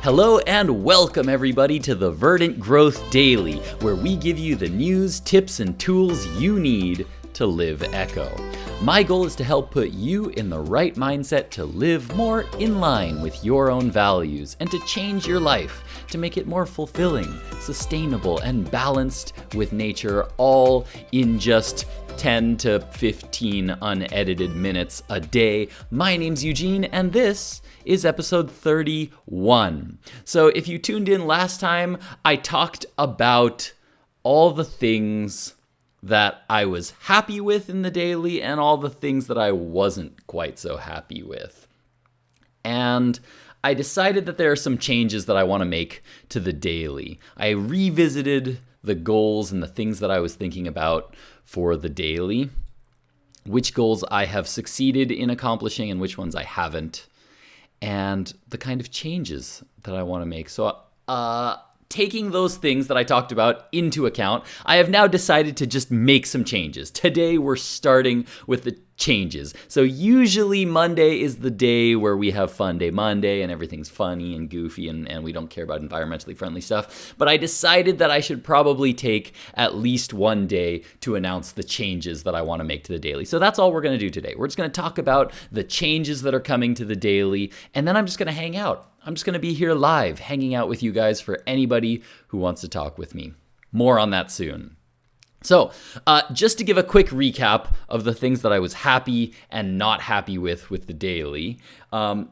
Hello and welcome everybody to the Verdant Growth Daily, where we give you the news, tips, and tools you need to live Echo. My goal is to help put you in the right mindset to live more in line with your own values and to change your life to make it more fulfilling, sustainable, and balanced with nature, all in just 10 to 15 unedited minutes a day. My name's Eugene, and this is episode 31. So if you tuned in last time, I talked about all the things that I was happy with in the daily and all the things that I wasn't quite so happy with. And I decided that there are some changes that I want to make to the daily. I revisited the goals and the things that I was thinking about for the daily, which goals I have succeeded in accomplishing and which ones I haven't, and the kind of changes that I want to make. So, taking those things that I talked about into account, I have now decided to just make some changes. Today, we're starting with the changes. So usually Monday is the day where we have Fun Day Monday and everything's funny and goofy and we don't care about environmentally friendly stuff. But I decided that I should probably take at least one day to announce the changes that I want to make to the daily. So that's all we're going to do today. We're just going to talk about the changes that are coming to the daily, and then I'm just going to hang out. I'm just going to be here live, hanging out with you guys for anybody who wants to talk with me. More on that soon. So, just to give a quick recap of the things that I was happy and not happy with the daily,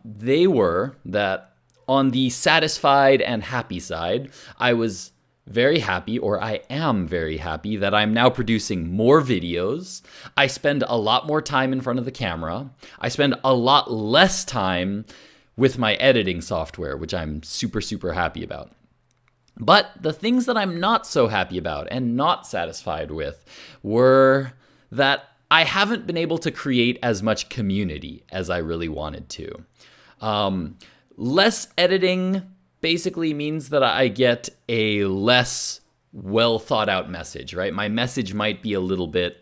they were that on the satisfied and happy side, I was very happy, or I am very happy, that I'm now producing more videos. I spend a lot more time in front of the camera. I spend a lot less time with my editing software, which I'm super, super happy about. But the things that I'm not so happy about and not satisfied with were that I haven't been able to create as much community as I really wanted to. Less editing basically means that I get a less well thought out message, right? My message might be a little bit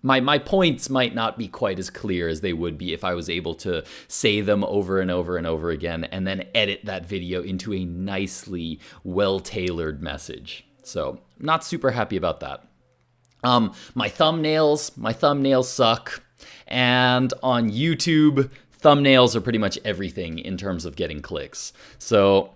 My points might not be quite as clear as they would be if I was able to say them over and over and over again and then edit that video into a nicely well-tailored message. So, not super happy about that. My thumbnails suck. And on YouTube, thumbnails are pretty much everything in terms of getting clicks. So,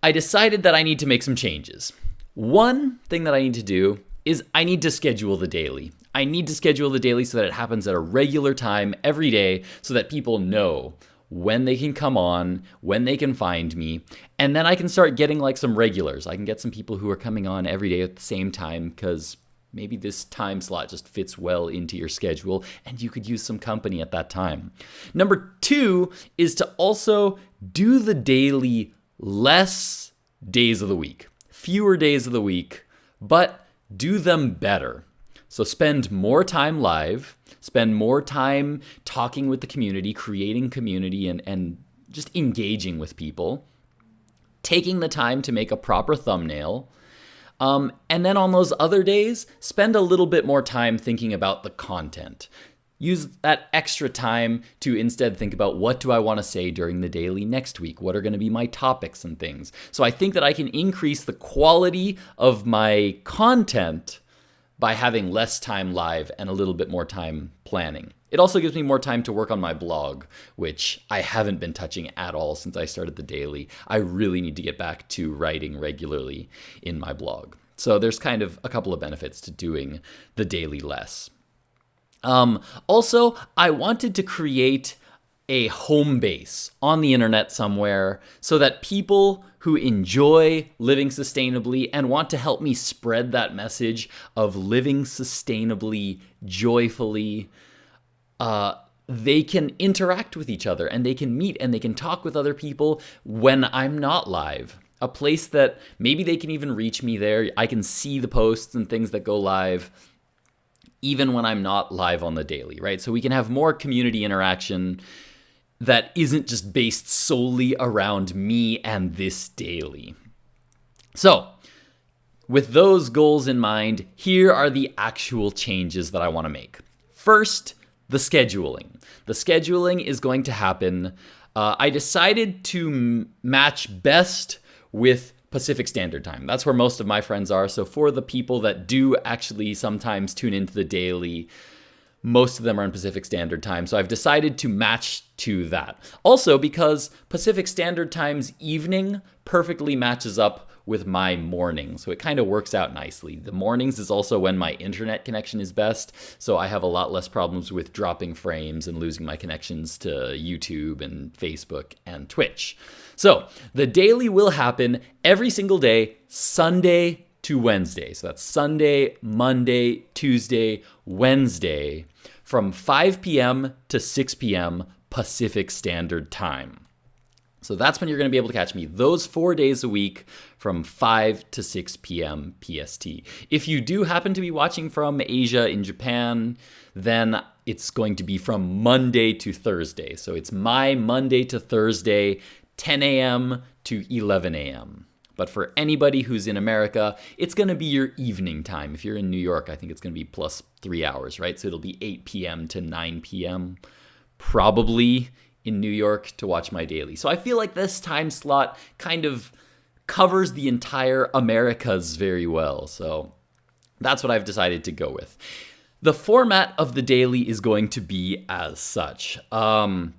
I decided that I need to make some changes. One thing that I need to do is I need to schedule the daily. I need to schedule the daily so that it happens at a regular time every day so that people know when they can come on, when they can find me, and then I can start getting like some regulars. I can get some people who are coming on every day at the same time because maybe this time slot just fits well into your schedule and you could use some company at that time. Number 2 is to also do the daily less days of the week, fewer days of the week, but do them better. So spend more time live, spend more time talking with the community, creating community, and just engaging with people, taking the time to make a proper thumbnail, and then on those other days, spend a little bit more time thinking about the content. Use that extra time to instead think about what do I want to say during the daily next week? What are going to be my topics and things? So I think that I can increase the quality of my content by having less time live and a little bit more time planning. It also gives me more time to work on my blog, which I haven't been touching at all since I started the daily. I really need to get back to writing regularly in my blog. So there's kind of a couple of benefits to doing the daily less. Also, I wanted to create a home base on the internet somewhere so that people who enjoy living sustainably and want to help me spread that message of living sustainably, joyfully, they can interact with each other and they can meet and they can talk with other people when I'm not live. A place that maybe they can even reach me there. I can see the posts and things that go live even when I'm not live on the daily, right? So we can have more community interaction that isn't just based solely around me and this daily. So, with those goals in mind, here are the actual changes that I want to make. First, the scheduling. The scheduling is going to happen I decided to match best with Pacific Standard Time. That's where most of my friends are. So for the people that do actually sometimes tune into the daily, most of them are in Pacific Standard Time. So I've decided to match to that. Also because Pacific Standard Time's evening perfectly matches up with my morning. So it kind of works out nicely. The mornings is also when my internet connection is best. So I have a lot less problems with dropping frames and losing my connections to YouTube and Facebook and Twitch. So the daily will happen every single day, Sunday to Wednesday. So that's Sunday, Monday, Tuesday, Wednesday from 5 p.m. to 6 p.m. Pacific Standard Time. So that's when you're going to be able to catch me those 4 days a week from 5 to 6 p.m. PST. If you do happen to be watching from Asia in Japan, then it's going to be from Monday to Thursday. So it's my Monday to Thursday, 10 a.m. to 11 a.m. But for anybody who's in America, it's going to be your evening time. If you're in New York, I think it's going to be plus 3 hours, right? So it'll be 8 p.m. to 9 p.m. probably in New York to watch my daily. So I feel like this time slot kind of covers the entire Americas very well. So that's what I've decided to go with. The format of the daily is going to be as such. From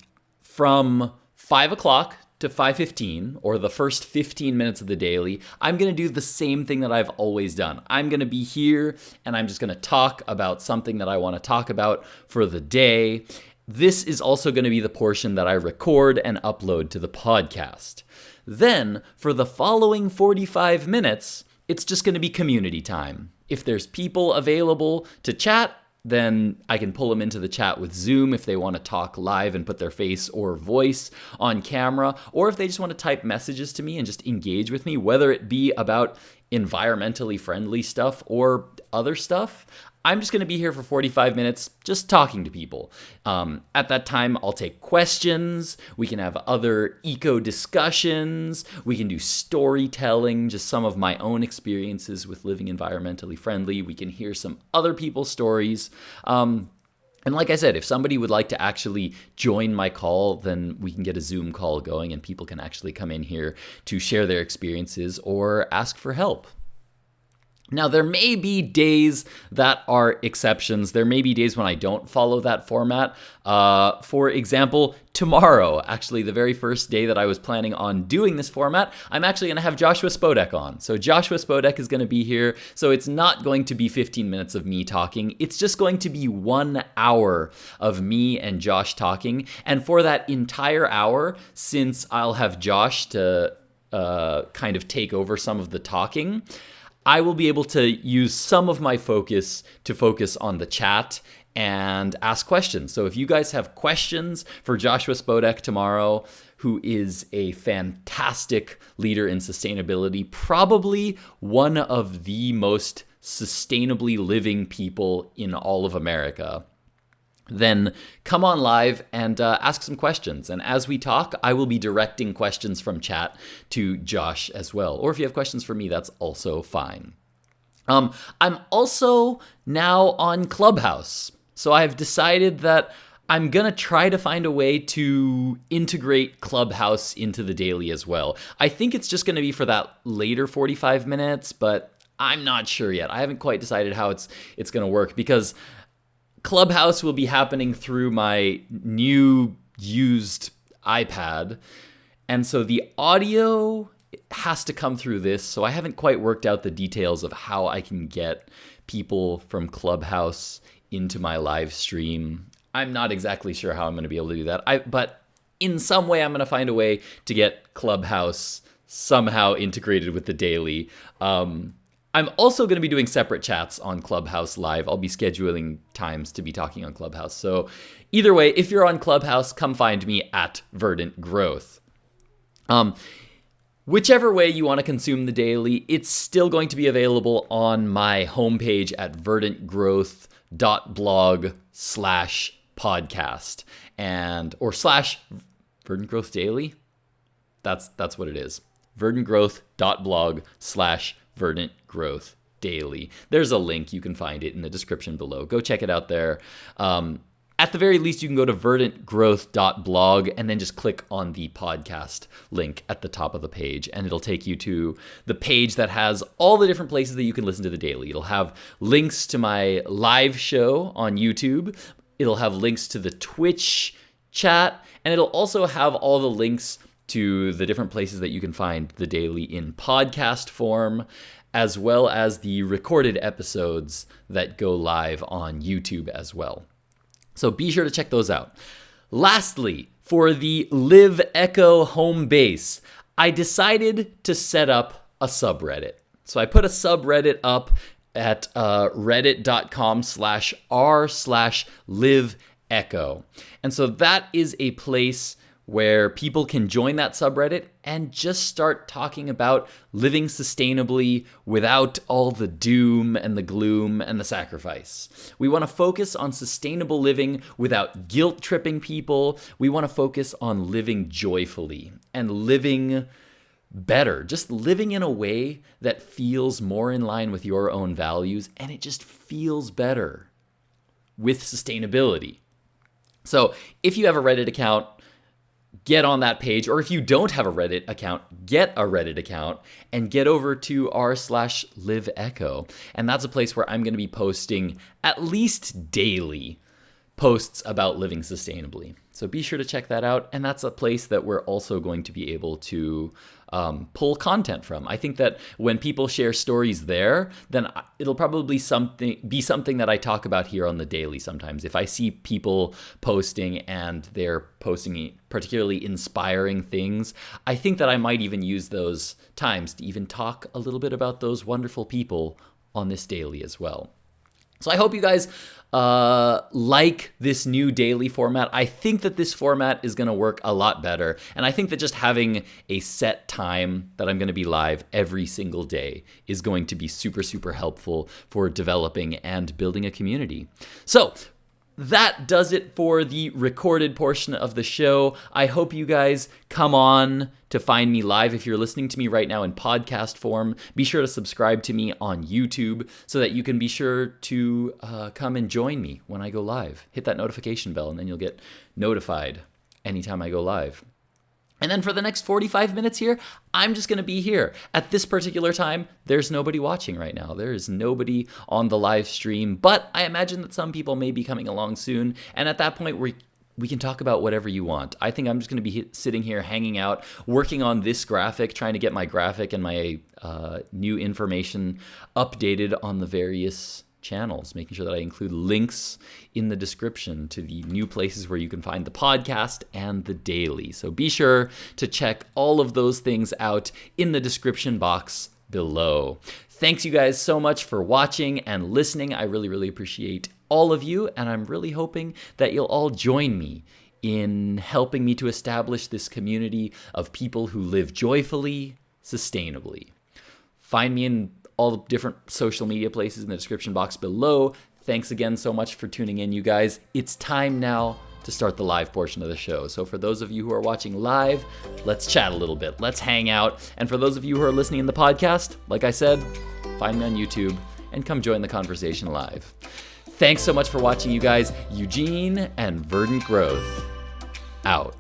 5 o'clock to 5:15, or the first 15 minutes of the daily, I'm going to do the same thing that I've always done. I'm going to be here and I'm just going to talk about something that I want to talk about for the day. This is also going to be the portion that I record and upload to the podcast. Then, for the following 45 minutes, it's just going to be community time. If there's people available to chat, then I can pull them into the chat with Zoom if they want to talk live and put their face or voice on camera, or if they just want to type messages to me and just engage with me, whether it be about environmentally friendly stuff or other stuff. I'm just going to be here for 45 minutes just talking to people. At that time, I'll take questions. We can have other eco discussions. We can do storytelling, just some of my own experiences with living environmentally friendly. We can hear some other people's stories. And like I said, if somebody would like to actually join my call, then we can get a Zoom call going and people can actually come in here to share their experiences or ask for help. Now, there may be days that are exceptions. There may be days when I don't follow that format. For example, tomorrow, actually the very first day that I was planning on doing this format, I'm actually going to have Joshua Spodek on. So Joshua Spodek is going to be here. So it's not going to be 15 minutes of me talking. It's just going to be 1 hour of me and Josh talking. And for that entire hour, since I'll have Josh to kind of take over some of the talking, I will be able to use some of my focus to focus on the chat and ask questions. So if you guys have questions for Joshua Spodek tomorrow, who is a fantastic leader in sustainability, probably one of the most sustainably living people in all of America, then come on live and ask some questions. And as we talk, I will be directing questions from chat to Josh as well. Or if you have questions for me, that's also fine. I'm also now on Clubhouse. So I've decided that I'm going to try to find a way to integrate Clubhouse into the daily as well. I think it's just going to be for that later 45 minutes, but I'm not sure yet. I haven't quite decided how it's going to work because Clubhouse will be happening through my new used iPad. And so the audio has to come through this. So I haven't quite worked out the details of how I can get people from Clubhouse into my live stream. I'm not exactly sure how I'm going to be able to do that. But in some way, I'm going to find a way to get Clubhouse somehow integrated with the daily. I'm also going to be doing separate chats on Clubhouse Live. I'll be scheduling times to be talking on Clubhouse. So either way, if you're on Clubhouse, come find me at Verdant Growth. Whichever way you want to consume the daily, it's still going to be available on my homepage at verdantgrowth.blog/podcast or / Verdant Growth Daily. That's what it is. verdantgrowth.blog/Verdant Growth Daily. There's a link. You can find it in the description below. Go check it out there. At the very least, you can go to verdantgrowth.blog and then just click on the podcast link at the top of the page, and it'll take you to the page that has all the different places that you can listen to the daily. It'll have links to my live show on YouTube. It'll have links to the Twitch chat, and it'll also have all the links to the different places that you can find the daily in podcast form, as well as the recorded episodes that go live on YouTube as well. So be sure to check those out. Lastly, for the Live Echo home base, I decided to set up a subreddit. So I put a subreddit up at reddit.com/r/liveecho. And so that is a place where people can join that subreddit and just start talking about living sustainably without all the doom and the gloom and the sacrifice. We want to focus on sustainable living without guilt-tripping people. We want to focus on living joyfully and living better, just living in a way that feels more in line with your own values, and it just feels better with sustainability. So if you have a Reddit account, get on that page, or if you don't have a Reddit account, get a Reddit account and get over to r/liveecho. And that's a place where I'm going to be posting at least daily posts about living sustainably. So be sure to check that out. And that's a place that we're also going to be able to pull content from. I think that when people share stories there, then it'll probably be something that I talk about here on the daily sometimes. If I see people posting and they're posting particularly inspiring things, I think that I might even use those times to even talk a little bit about those wonderful people on this daily as well. So I hope you guys like this new daily format. I think that this format is going to work a lot better. And I think that just having a set time that I'm going to be live every single day is going to be super, super helpful for developing and building a community. So that does it for the recorded portion of the show. I hope you guys come on to find me live. If you're listening to me right now in podcast form, be sure to subscribe to me on YouTube so that you can be sure to come and join me when I go live. Hit that notification bell and then you'll get notified anytime I go live. And then for the next 45 minutes here, I'm just going to be here. At this particular time, there's nobody watching right now. There is nobody on the live stream, but I imagine that some people may be coming along soon. And at that point, we can talk about whatever you want. I think I'm just going to be sitting here, hanging out, working on this graphic, trying to get my graphic and my new information updated on the various channels, making sure that I include links in the description to the new places where you can find the podcast and the daily. So be sure to check all of those things out in the description box below. Thanks you guys so much for watching and listening. I really, really appreciate all of you, and I'm really hoping that you'll all join me in helping me to establish this community of people who live joyfully, sustainably. Find me in all the different social media places in the description box below. Thanks again so much for tuning in, you guys. It's time now to start the live portion of the show. So for those of you who are watching live, let's chat a little bit. Let's hang out. And for those of you who are listening in the podcast, like I said, find me on YouTube and come join the conversation live. Thanks so much for watching, you guys. Eugene and Verdant Growth out.